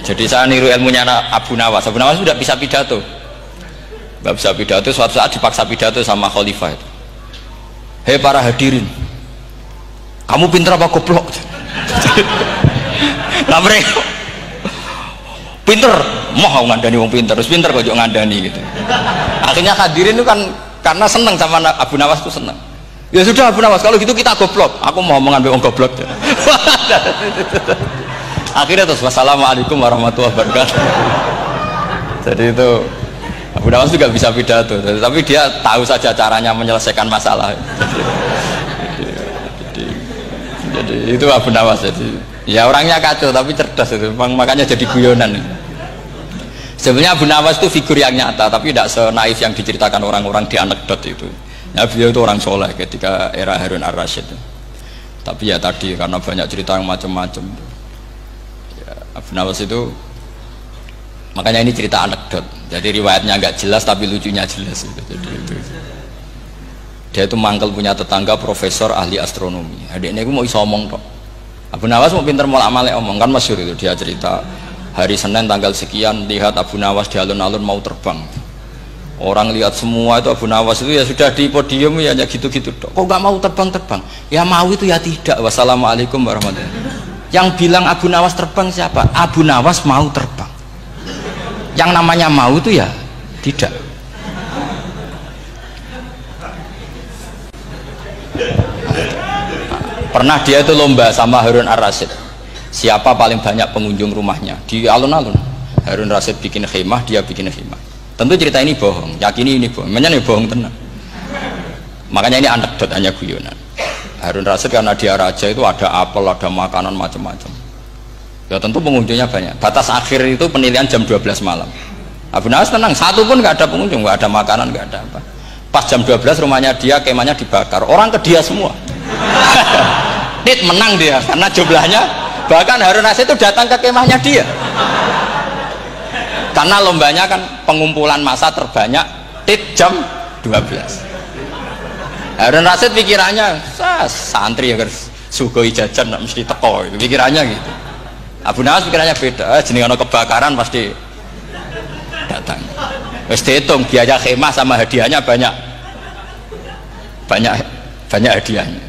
Jadi saya niru ilmunya Abu Nawas. Abu Nawas sudah bisa pidato. Nggak bisa pidato, suatu saat dipaksa pidato sama khalifah itu. Hei para hadirin, kamu pinter apa goblok? Lah mereka pinter, mau ngandani wong pinter, terus pinter kok ngandani gitu. Akhirnya hadirin itu kan karena seneng sama Abu Nawas itu seneng. Ya sudah Abu Nawas, kalau gitu kita goblok. Aku mau mengambil wong goblok. Akhirnya terus wassalamualaikum warahmatullahi wabarakatuh. Jadi itu Abu Nawas juga bisa pidato, tapi dia tahu saja caranya menyelesaikan masalah. Jadi itu Abu Nawas. Jadi ya orangnya kacau tapi cerdas itu, makanya jadi guyonan. Sebenarnya Abu Nawas itu figur yang nyata, tapi tidak senaif yang diceritakan orang-orang di anekdot itu. Ya, beliau itu orang soleh ketika era Harun ar-Rasyid. Tapi ya tadi karena banyak cerita yang macam-macam. Ya, Abu Nawas itu makanya ini cerita anekdot. Jadi riwayatnya agak jelas tapi lucunya jelas itu. Jadi itu. Dia itu mangkel punya tetangga profesor ahli astronomi. Adiknya aku mau iso omong kok. Abu Nawas mau pinter molak-malik omong kan masyhur itu, dia cerita hari Senin tanggal sekian lihat Abu Nawas di alun-alun mau terbang. Orang lihat semua itu Abu Nawas itu ya sudah di podium ya hanya gitu-gitu. Kok nggak mau terbang-terbang? Ya mau itu ya tidak. Wassalamualaikum warahmatullahi wabarakatuh. Yang bilang Abu Nawas terbang siapa? Abu Nawas mau terbang. Yang namanya mau itu ya tidak. Pernah dia itu lomba sama Harun ar-Rasyid. Siapa paling banyak pengunjung rumahnya di alun-alun. Harun ar-Rasyid bikin khemah, dia bikin khemah. Tentu cerita ini bohong, yakini ini bohong. Memangnya ini bohong tenang. Makanya ini anekdot, hanya guyonan. Harun ar-Rasyid karena dia raja itu ada apel, ada makanan macam-macam. Ya tentu pengunjungnya banyak. Batas akhir itu penilaian jam 12 malam. Abu Nawas tenang, satu pun nggak ada pengunjung, nggak ada makanan, nggak ada apa. Pas jam 12 rumahnya dia, kemahnya dibakar. Orang ke dia semua. Dit menang dia karena jumlahnya. Bahkan Harun ar-Rasyid itu datang ke kemahnya dia. Karena lombanya kan pengumpulan massa terbanyak tit jam 12. Harun ar-Rasyid pikirannya santri ya sugoi jajan mesti teko itu pikirannya gitu. Abu Nawas pikirannya beda, jenenge ana kebakaran pasti datang. Wis dihitung biaya khemah sama hadiahnya banyak hadiahnya.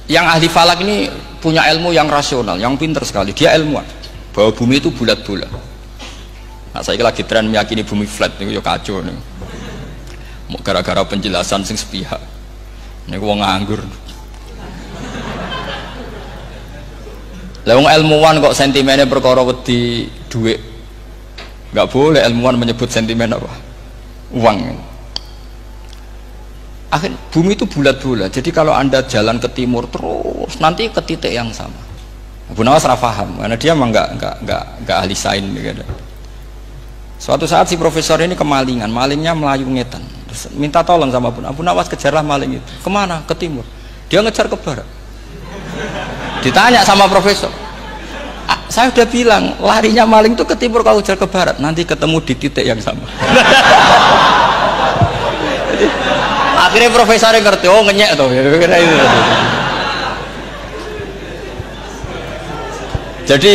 Yang ahli falak ini punya ilmu yang rasional, yang pinter sekali. Dia ilmuwan bahwa bumi itu bulat-bulat. Nah, saya lagi tren meyakini bumi flat nih, ya kacau nih. Gara-gara penjelasan sing sepihak. Ini gua nganggur. Lah wong ilmuwan kok sentimennya perkara wedi duit. Enggak boleh ilmuwan menyebut sentimen apa? Uang. Akhir bumi itu bulat-bulat. Jadi kalau Anda jalan ke timur terus nanti ke titik yang sama. Abu Nawas salah paham karena dia memang enggak ahli sains gitu. Suatu saat si profesor ini kemalingan, malingnya melayu ngetan. Terus minta tolong sama Abu Nawas, kejarlah maling itu. Kemana? Ke timur. Dia ngejar ke barat. Ditanya sama profesor, saya udah bilang larinya maling itu ke timur, kalau kejar ke barat nanti ketemu di titik yang sama. Akhirnya profesornya ngerti, oh ngenyek tuh. Jadi,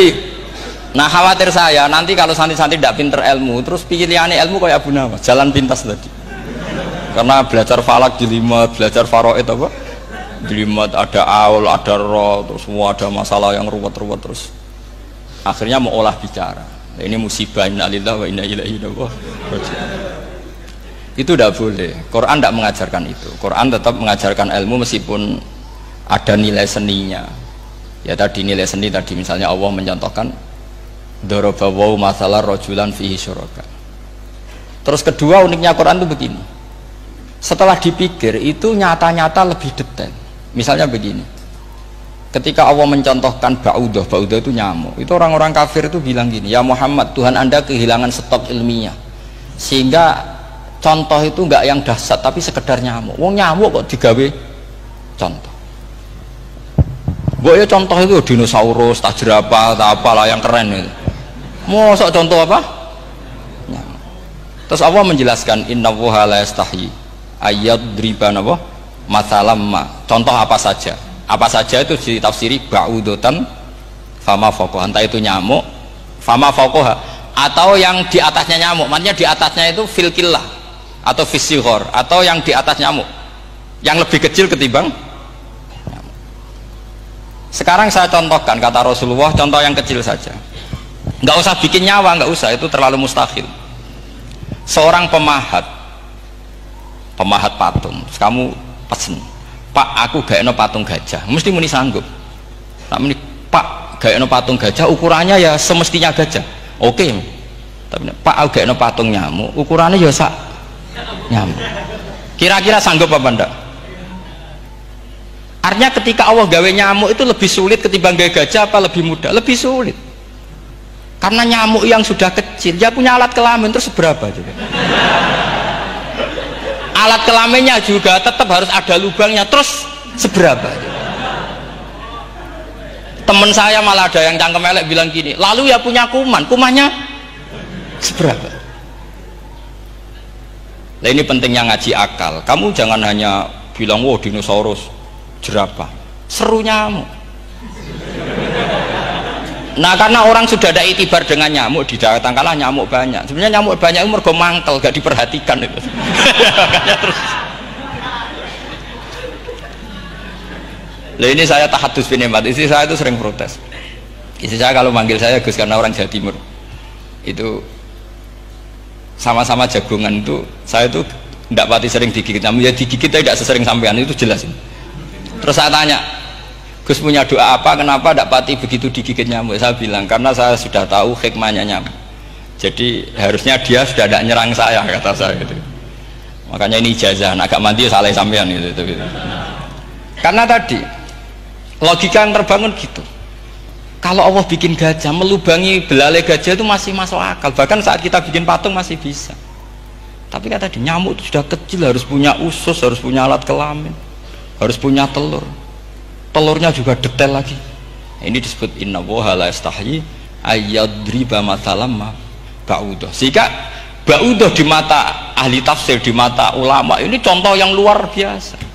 nah khawatir saya nanti kalau santri-santri tidak pinter ilmu, terus pilihannya ilmu kayak Abu Nawas, jalan pintas tadi. Karena belajar falak jelimet, belajar faraid apa? Jelimet, ada aul, ada roh, terus semua ada masalah yang ruwet-ruwet terus. Akhirnya mau olah bicara. Nah, ini musibah inna lillahi wa inna ilaihi raji'un. Itu tidak boleh. Quran tidak mengajarkan itu. Quran tetap mengajarkan ilmu meskipun ada nilai seninya. Ya tadi nilai seni tadi misalnya Allah mencontohkan daraba wa masalah rajulan fihi syuraka. Terus kedua uniknya Quran itu begini. Setelah dipikir itu nyata-nyata lebih detail. Misalnya begini. Ketika Allah mencontohkan ba'udah itu nyamuk. Itu orang-orang kafir itu bilang gini, "Ya Muhammad, Tuhan Anda kehilangan stok ilmiah." Sehingga contoh itu enggak yang dahsyat tapi sekedar nyamuk. Wong nyamuk kok digawe contoh. Ya contoh itu dinosaurus, tak jerapah, tak apalah yang keren itu. Mosok contoh apa? Nyamuk. Terus Allah menjelaskan innallaha la yastahi ayyadriban apa? Matsalam ma. Contoh apa saja? Apa saja itu ditafsiri ba'udatan fama fawqaha, entah itu nyamuk fama fawqaha atau yang di atasnya nyamuk, maksudnya di atasnya itu fil killah atau fisighor, atau yang di atas nyamuk yang lebih kecil ketimbang nyamuk. Sekarang saya contohkan kata Rasulullah, contoh yang kecil saja, nggak usah bikin nyawa, nggak usah, itu terlalu mustahil. Seorang pemahat patung, kamu pesen, Pak aku gaekno patung gajah, mesti muni sanggup. Tak muni, Pak gaekno patung gajah ukurannya ya semestinya gajah, oke. Tapi Pak aku gaekno patung nyamuk, ukurannya ya sak nyamuk. Kira-kira sanggup apa enggak? Artinya ketika Allah gawe nyamuk itu lebih sulit ketimbang gawe gajah, apa lebih mudah? Lebih sulit. Karena nyamuk yang sudah kecil, dia punya alat kelamin, terus seberapa juga? Alat kelaminnya juga tetap harus ada lubangnya, terus seberapa? Temen saya malah ada yang cangkem elek bilang gini, lalu ya punya kuman, kumannya seberapa? Nah ini pentingnya ngaji akal. Kamu jangan hanya bilang, wow dinosaurus, jerapah, seru nyamuk. Nah karena orang sudah ada itibar dengan nyamuk, didatangkanlah nyamuk banyak. Sebenarnya nyamuk banyak itu mergo mangkel, gak diperhatikan itu. Makanya terus. Nah ini saya tahadus binemat, istri saya itu sering protes. Istri saya kalau manggil saya Gus karena orang Jawa Timur, itu sama-sama jagongan itu, saya itu tidak pati sering digigit nyamuk, ya digigit tidak sesering sampean, itu jelas. Terus saya tanya, Gus punya doa apa, kenapa tidak pati begitu digigit nyamuk? Saya bilang, karena saya sudah tahu hikmahnya nyamuk, jadi harusnya dia sudah tidak nyerang saya, kata saya gitu. Makanya ini ijazah, agak mandi salah sampean gitu. Karena tadi logika yang terbangun gitu, kalau Allah bikin gajah, melubangi belalai gajah itu masih masuk akal, bahkan saat kita bikin patung masih bisa. Tapi kata tadi nyamuk itu sudah kecil, harus punya usus, harus punya alat kelamin, harus punya telur, telurnya juga detail lagi. Ini disebut inna woha la yastahyi ayyadriba mathalam ma ba'udah. Sehingga ba'udah di mata ahli tafsir, di mata ulama ini contoh yang luar biasa.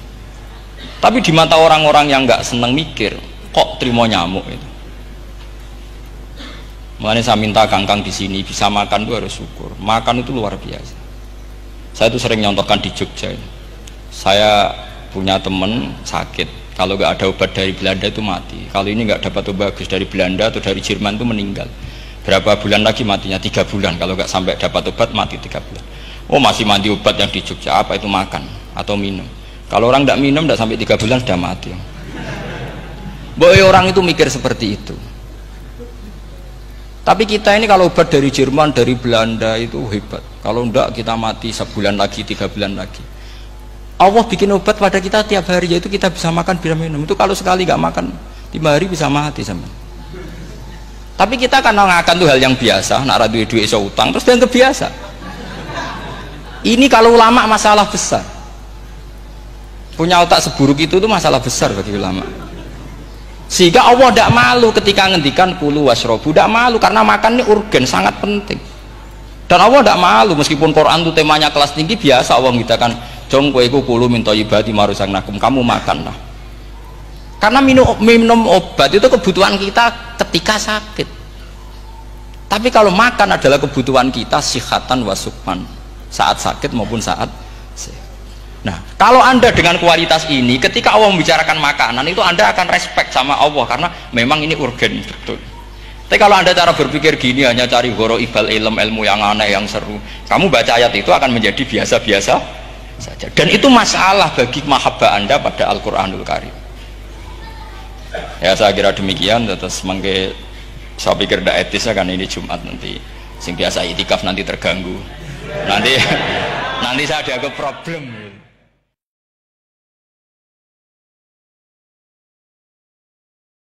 Tapi di mata orang-orang yang nggak seneng mikir, kok terima nyamuk itu. Makanya saya minta kangkang di sini bisa makan itu harus syukur. Makan itu luar biasa. Saya itu sering nyontohkan di Jogja. Saya punya teman sakit, kalau nggak ada obat dari Belanda itu mati. Kalau ini nggak dapat obat bagus dari Belanda atau dari Jerman itu meninggal. Berapa bulan lagi matinya? 3 bulan. Kalau nggak sampai dapat obat mati 3 bulan. Oh masih mandi obat yang di Jogja, apa itu makan atau minum? Kalau orang tidak minum tidak sampai 3 bulan sudah mati. Boy orang itu mikir seperti itu. Tapi kita ini kalau obat dari Jerman, dari Belanda itu hebat. Kalau enggak kita mati sebulan lagi, 3 bulan lagi. Allah bikin obat pada kita tiap hari, yaitu kita bisa makan, bisa minum. Itu kalau sekali nggak makan 5 hari bisa mati sama. Tapi kita kan ngakan tuh hal yang biasa, nak duit iso utang terus yang kebiasa. Ini kalau ulama masalah besar. Punya otak seburuk itu tuh masalah besar bagi ulama. Sehingga Allah tidak malu ketika ngendikan kulu wasrobu, tidak malu karena makan ini urgen, sangat penting. Dan Allah tidak malu meskipun Quran itu temanya kelas tinggi, biasa Allah mengatakan jong koweku kulu min thayyibati maruzaqnakum, kamu makanlah. Karena minum obat itu kebutuhan kita ketika sakit. Tapi kalau makan adalah kebutuhan kita sihatan wasukman, saat sakit maupun saat sehat. Nah, kalau Anda dengan kualitas ini, ketika Allah membicarakan makanan itu Anda akan respect sama Allah karena memang ini urgen betul. Tapi kalau Anda cara berpikir gini, hanya cari goro ibal ilmu yang aneh, yang seru, kamu baca ayat itu akan menjadi biasa-biasa saja. Dan itu masalah bagi mahabbah Anda pada Al-Quranul Karim. Ya saya kira demikian. Terus mengke saya pikir tidak etis kan ini Jumat nanti. Sing biasa itikaf nanti terganggu. Nanti saya ada problem.